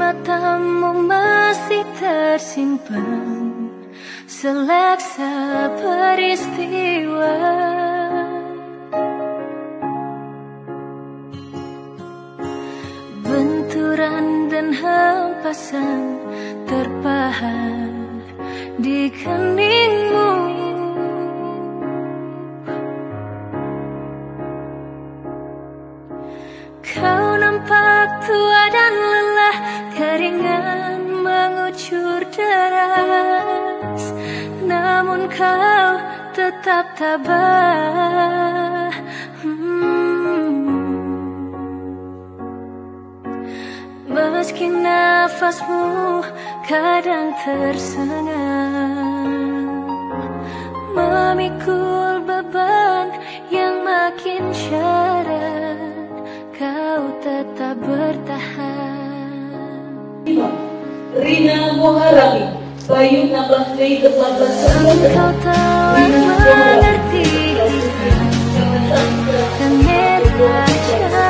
matamu masih tersimpan seleksa peristiwa. Benturan dan hempasan terpahat di keningmu. Kau nampak tua dan lelah, keringat mengucur deras, namun kau tetap tabah. Meski nafasmu kadang tersengal, memikul beban yang makin syarat, kau tetap bertahan. Rina Moharani, Bayu 16 Mei 18. Engkau telah mengerti dan merasa